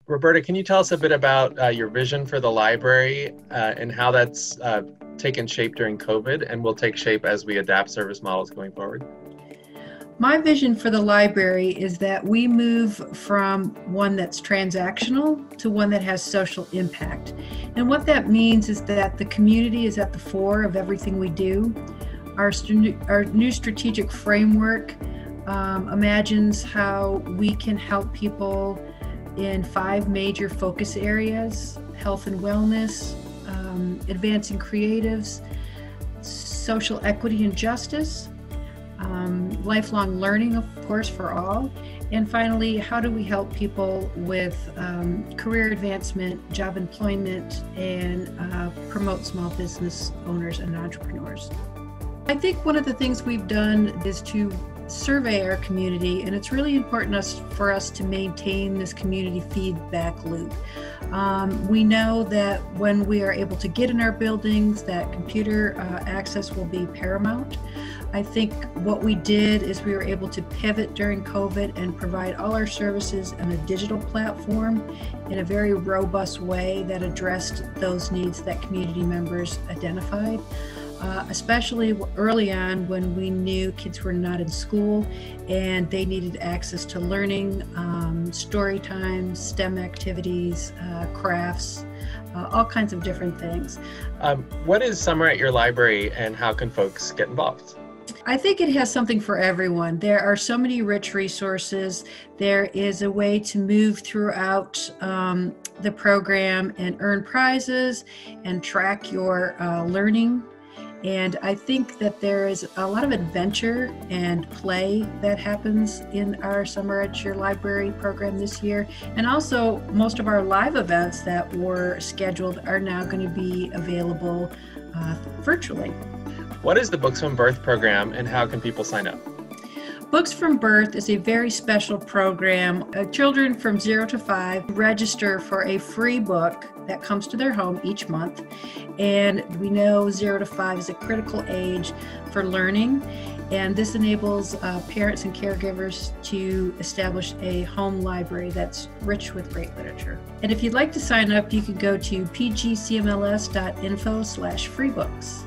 Roberta, can you tell us a bit about your vision for the library and how that's taken shape during COVID and will take shape as we adapt service models going forward? My vision for the library is that we move from one that's transactional to one that has social impact. And what that means is that the community is at the fore of everything we do. Our new strategic framework imagines how we can help people in 5 major focus areas: health and wellness, advancing creatives, social equity and justice, lifelong learning, of course, for all, and finally, how do we help people with career advancement, job employment, and promote small business owners and entrepreneurs. I think one of the things we've done is to survey our community, and it's really important for us to maintain this community feedback loop. We know that when we are able to get in our buildings, that computer access will be paramount. I think what we did is we were able to pivot during COVID and provide all our services on a digital platform in a very robust way that addressed those needs that community members identified. Especially early on when we knew kids were not in school and they needed access to learning, story time, STEM activities, crafts, all kinds of different things. What is Summer at your library and how can folks get involved? I think it has something for everyone. There are so many rich resources. There is a way to move throughout the program and earn prizes and track your learning. And I think that there is a lot of adventure and play that happens in our Summer at Your Library program this year. And also, most of our live events that were scheduled are now going to be available virtually. What is the Books from Birth program and how can people sign up? Books from Birth is a very special program. Children from 0 to 5 register for a free book that comes to their home each month. And we know 0 to 5 is a critical age for learning. And this enables parents and caregivers to establish a home library that's rich with great literature. And if you'd like to sign up, you can go to pgcmls.info/freebooks.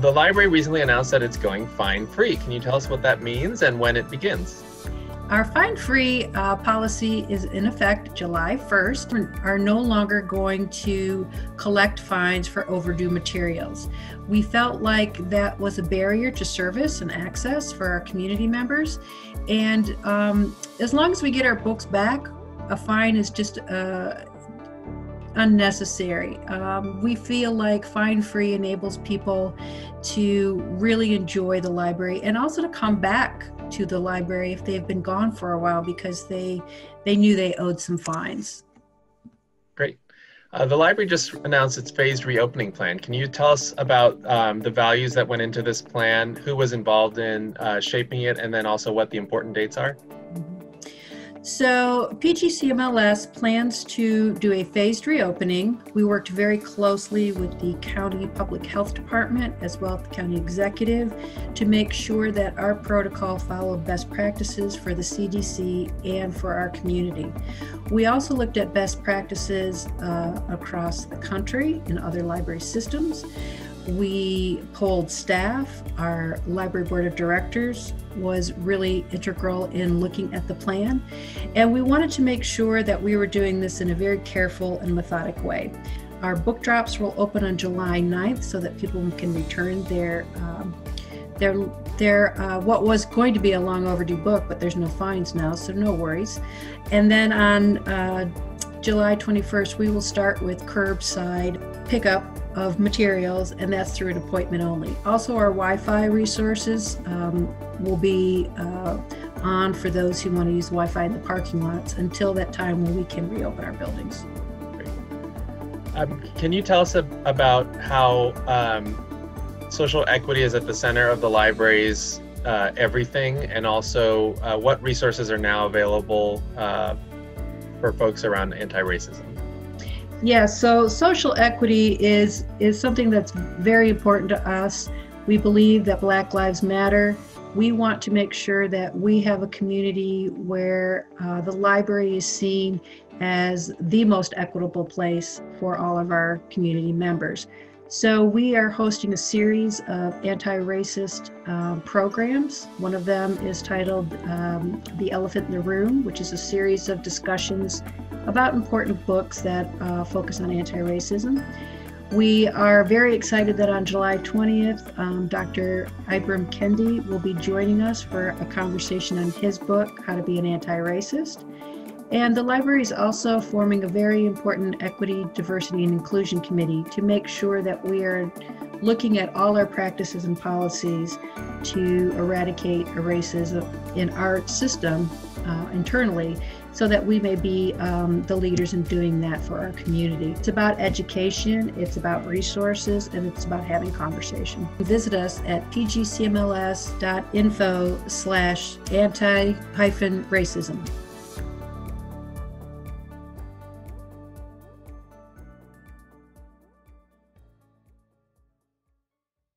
The library recently announced that it's going fine-free. Can you tell us what that means and when it begins? Our fine-free policy is in effect July 1st. We are no longer going to collect fines for overdue materials. We felt like that was a barrier to service and access for our community members. And as long as we get our books back, a fine is just unnecessary. We feel like fine-free enables people to really enjoy the library and also to come back to the library if they've been gone for a while because they knew they owed some fines. Great. The library just announced its phased reopening plan. Can you tell us about the values that went into this plan, who was involved in shaping it, and then also what the important dates are? So PGCMLS plans to do a phased reopening. We worked very closely with the County Public Health Department as well as the County Executive to make sure that our protocol followed best practices for the CDC and for our community. We also looked at best practices across the country in other library systems. We polled staff. Our library board of directors was really integral in looking at the plan. And we wanted to make sure that we were doing this in a very careful and methodic way. Our book drops will open on July 9th so that people can return their what was going to be a long overdue book, but there's no fines now, so no worries. And then on July 21st, we will start with curbside pickup of materials, and that's through an appointment only. Also, our Wi-Fi resources will be on for those who want to use Wi-Fi in the parking lots until that time when we can reopen our buildings. Great. Can you tell us about how social equity is at the center of the library's everything, and also what resources are now available for folks around anti-racism? Yeah, so social equity is something that's very important to us. We believe that Black Lives Matter We want to make sure that we have a community where the library is seen as the most equitable place for all of our community members. So we are hosting a series of anti-racist programs. One of them is titled The Elephant in the Room, which is a series of discussions about important books that focus on anti-racism. We are very excited that on July 20th, Dr. Ibram Kendi will be joining us for a conversation on his book, How to Be an Anti-Racist. And the library is also forming a very important equity, diversity, and inclusion committee to make sure that we are looking at all our practices and policies to eradicate racism in our system internally, so that we may be the leaders in doing that for our community. It's about education, it's about resources, and it's about having conversation. Visit us at pgcmls.info/anti-racism.